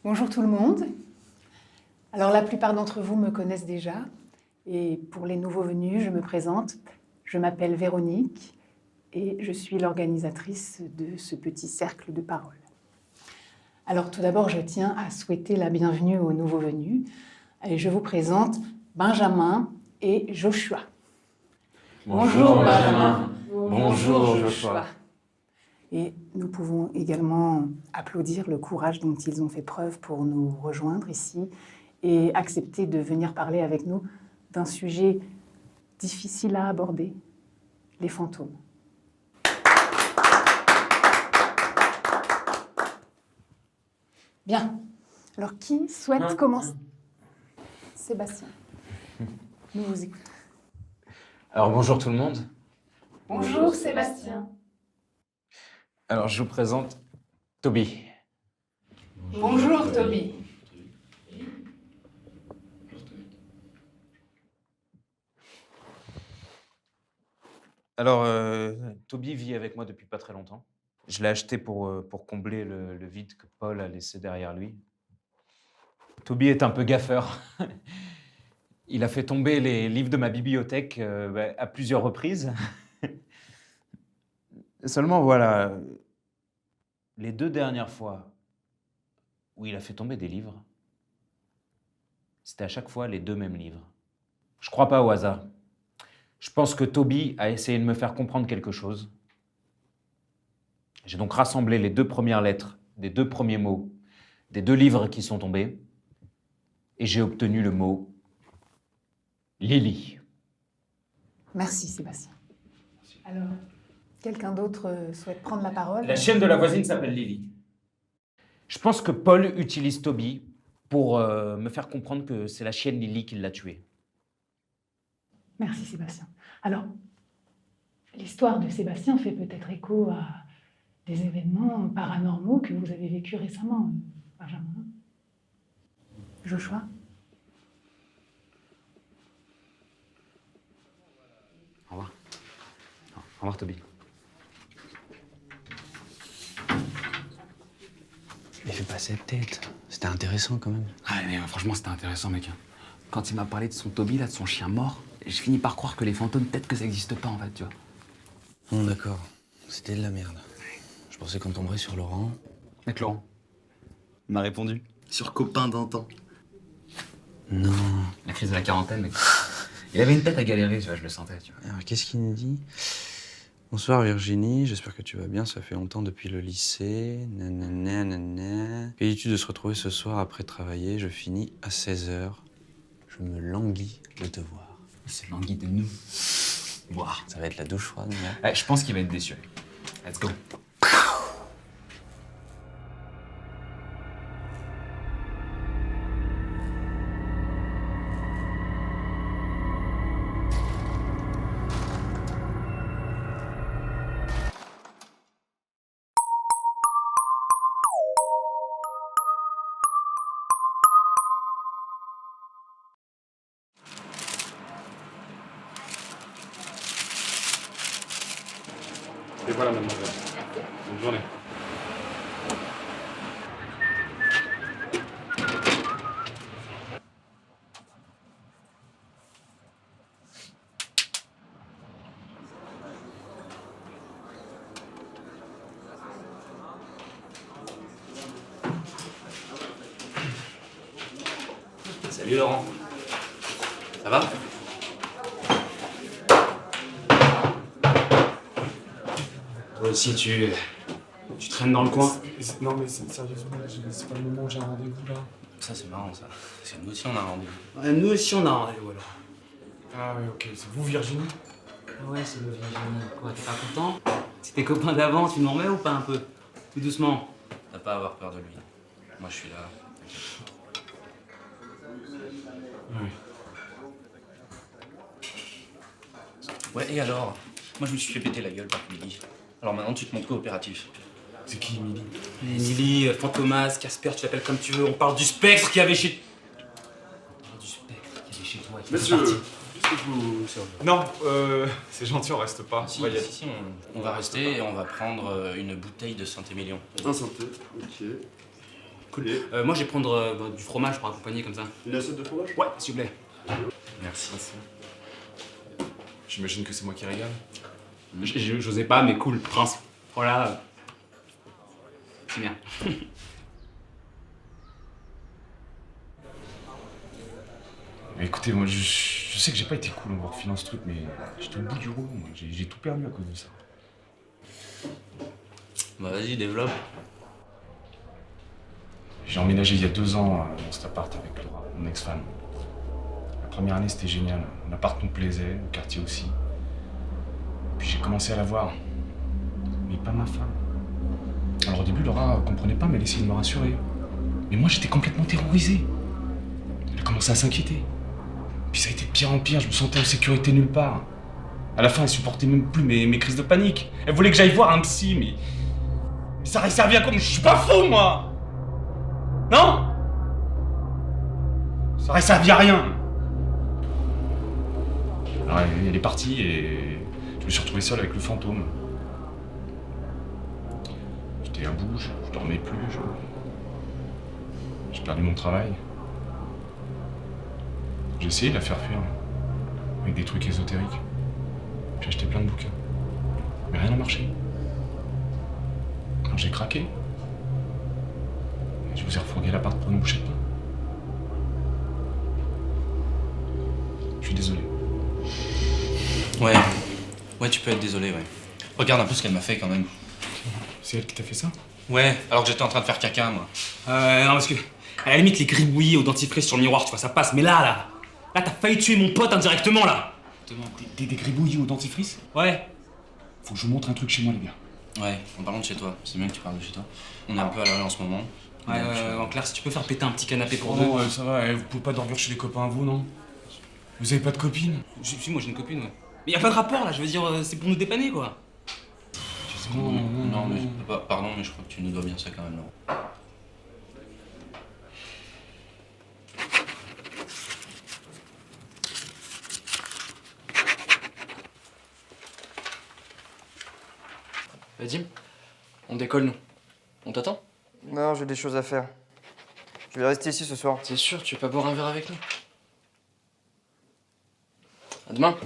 Bonjour tout le monde. Alors la plupart d'entre vous me connaissent déjà et pour les nouveaux venus, je me présente. Je m'appelle Véronique et je suis l'organisatrice de ce petit cercle de parole. Alors tout d'abord, je tiens à souhaiter la bienvenue aux nouveaux venus et je vous présente Benjamin et Joshua. Bonjour Benjamin. Bonjour Joshua. Et nous pouvons également applaudir le courage dont ils ont fait preuve pour nous rejoindre ici et accepter de venir parler avec nous d'un sujet difficile à aborder, les fantômes. Bien. Alors, qui souhaite commencer? Sébastien, nous vous écoutons. Alors bonjour tout le monde. Bonjour Sébastien. Alors je vous présente Toby. Bonjour Toby. Alors Toby vit avec moi depuis pas très longtemps. Je l'ai acheté pour combler le vide que Paul a laissé derrière lui. Toby est un peu gaffeur. Il a fait tomber les livres de ma bibliothèque à plusieurs reprises. Seulement voilà, les 2 dernières fois où il a fait tomber des livres, c'était à chaque fois les 2 mêmes livres. Je crois pas au hasard. Je pense que Toby a essayé de me faire comprendre quelque chose. J'ai donc rassemblé les 2 premières lettres des 2 premiers mots des 2 livres qui sont tombés et j'ai obtenu le mot Lily. Merci Sébastien. Alors, quelqu'un d'autre souhaite prendre la parole? La chienne de la voisine s'appelle Lily. Je pense que Paul utilise Toby pour me faire comprendre que c'est la chienne Lily qui l'a tué. Merci Sébastien. Alors, l'histoire de Sébastien fait peut-être écho à des événements paranormaux que vous avez vécus récemment, Benjamin. Joshua? Au revoir. Au revoir Toby. Mais fais pas cette tête. C'était intéressant quand même. Ah, mais franchement, c'était intéressant, mec. Quand il m'a parlé de son Toby, là, de son chien mort, j'ai fini par croire que les fantômes, peut-être que ça n'existe pas, en fait, tu vois. Bon, d'accord. C'était de la merde. Je pensais qu'on tomberait sur Laurent. Mec, Laurent, il m'a répondu. Sur copain d'antan. Non. La crise de la quarantaine, mec. Il avait une tête à galérer, tu vois, je le sentais, tu vois. Alors, qu'est-ce qu'il nous dit? Bonsoir Virginie, j'espère que tu vas bien, ça fait longtemps depuis le lycée. Nanana, nanana. Que dis-tu de se retrouver ce soir après travailler? Je finis à 16h. Je me languis de te voir. Il se languit de nous. Waouh. Ça va être la douche froide, non? Ouais, je pense qu'il va être déçu. Let's go. Et voilà, mademoiselle. Bonne journée. Salut Laurent. Ça va? Toi aussi, tu traînes dans le coin? Non, mais sérieusement, c'est pas le moment où j'ai un rendez-vous là. Ça, c'est marrant, ça. Parce que nous aussi, on a un rendez-vous. Ouais, nous aussi on a un rendez-vous alors. Ah oui, ok, c'est vous Virginie? Ouais, c'est le Virginie. Quoi, t'es pas content? C'est tes copains d'avant, tu m'en remets ou pas un peu? Tout doucement. T'as pas à avoir peur de lui. Moi, je suis là. Oui. Ouais, et alors? Moi, je me suis fait péter la gueule par Lily. Alors maintenant, tu te montres coopératif. C'est qui, Emily? Lily, Fantomas, Casper, tu l'appelles comme tu veux. On parle du spectre qui avait chez... On parle du spectre qui avait chez toi. Qui Monsieur, est parti. est-ce que vous servez? Non, c'est gentil, on reste pas. Si, On va y aller. si, on va rester et on va prendre une bouteille de Saint-Émilion. Un santé, ok. Cool. Moi, je vais prendre du fromage pour accompagner comme ça. Une assiette de fromage? Ouais, s'il vous plaît. Merci. J'imagine que c'est moi qui régale. J'osais pas, mais cool, prince. Voilà. C'est bien. Mais écoutez, moi, je sais que j'ai pas été cool en vous refilant ce truc, mais j'étais au bout du rouleau, moi. J'ai tout perdu à cause de ça. Bah vas-y, développe. J'ai emménagé il y a 2 ans dans cet appart avec Laura, mon ex-femme. La première année, c'était génial. L'appart nous plaisait, le quartier aussi. Puis j'ai commencé à la voir. Mais pas ma femme. Alors au début, Laura comprenait pas, mais elle essayait de me rassurer. Mais moi, j'étais complètement terrorisé. Elle a commencé à s'inquiéter. Puis ça a été de pire en pire, je me sentais en sécurité nulle part. À la fin, elle supportait même plus mes crises de panique. Elle voulait que j'aille voir un psy, mais ça aurait servi à quoi? Je suis pas fou, moi! Non? Ça aurait servi à rien. Alors, elle est partie et je me suis retrouvé seul avec le fantôme. J'étais à bout, je dormais plus, j'ai perdu mon travail. J'ai essayé de la faire fuir, avec des trucs ésotériques. J'ai acheté plein de bouquins. Mais rien n'a marché. Alors j'ai craqué. Et je vous ai refourgué l'appart pour une bouchée de pain. Je suis désolé. Ouais, tu peux être désolé, ouais. Regarde un peu ce qu'elle m'a fait quand même. C'est elle qui t'a fait ça? Ouais, alors que j'étais en train de faire caca, moi. Non, parce que, à la limite, les gribouillis au dentifrice sur le miroir, tu vois, ça passe. Mais là, t'as failli tuer mon pote indirectement, là. Des gribouillis au dentifrice? Ouais. Faut que je vous montre un truc chez moi, les gars. Ouais, en parlant de chez toi, c'est bien que tu parles de chez toi. On est un peu à l'arrêt en ce moment. Ouais, en clair, si tu peux faire péter un petit canapé pour deux. Non, ça va, vous pouvez pas dormir chez les copains à vous, non? Vous avez pas de copine? Si, moi j'ai une copine, ouais. Mais y a pas de rapport, là, je veux dire, c'est pour nous dépanner, quoi. Non, mais pardon, mais je crois que tu nous dois bien ça quand même, non? Jim, on décolle, nous. On t'attend? Non, j'ai des choses à faire. Je vais rester ici ce soir. T'es sûr, tu veux pas boire un verre avec nous? À demain.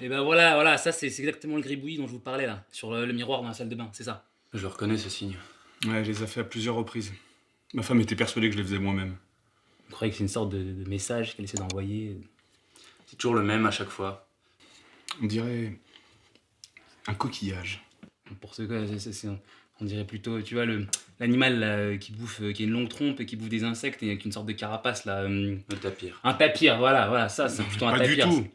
Et ben voilà, ça c'est exactement le gribouillis dont je vous parlais, là, sur le miroir dans la salle de bain, c'est ça. Je le reconnais, ce signe. Ouais, je les ai fait à plusieurs reprises. Ma femme était persuadée que je les faisais moi-même. Vous croyez que c'est une sorte de message qu'elle essaie d'envoyer? C'est toujours le même à chaque fois. On dirait un coquillage. Pour ce cas, on dirait plutôt, tu vois, l'animal là, qui a une longue trompe et qui bouffe des insectes et avec une sorte de carapace là. Le tapir. Un tapir, voilà, ça c'est plutôt un Pas tapir. du tout.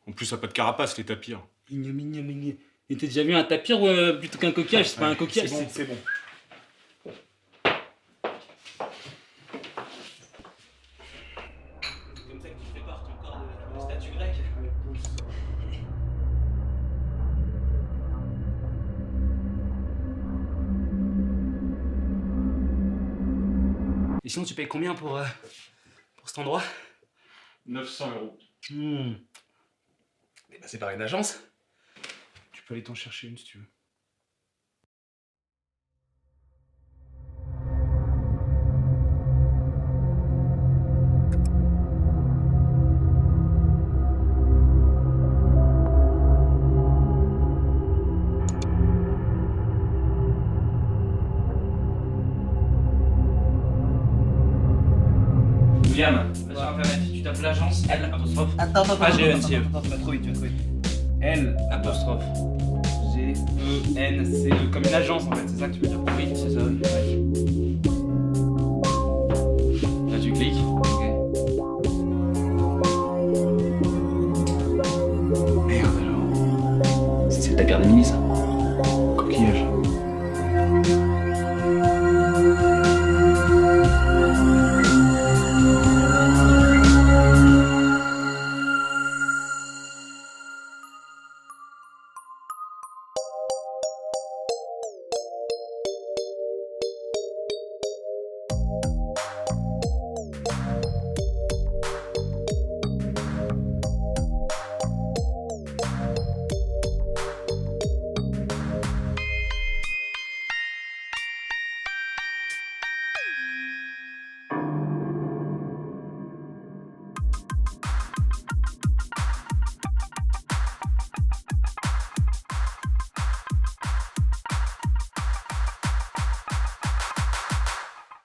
En plus, ça n'a pas de carapace, les tapirs. Mignon. Et t'as déjà vu un tapir plutôt qu'un coquillage? C'est pas un coquillage, C'est bon. C'est comme ça que tu prépares ton corps de statue grecque. Et sinon, tu payes combien pour cet endroit? 900 €. Eh ben, c'est pareil d'agence. Tu peux aller t'en chercher une si tu veux. William, vas-y sur internet, tu tapes l'agence L apostrophe. Attends, AGNCE. tu vas trop vite, L apostrophe GENCE, comme une agence en fait, c'est ça que tu veux dire? Oui, c'est ça, oui.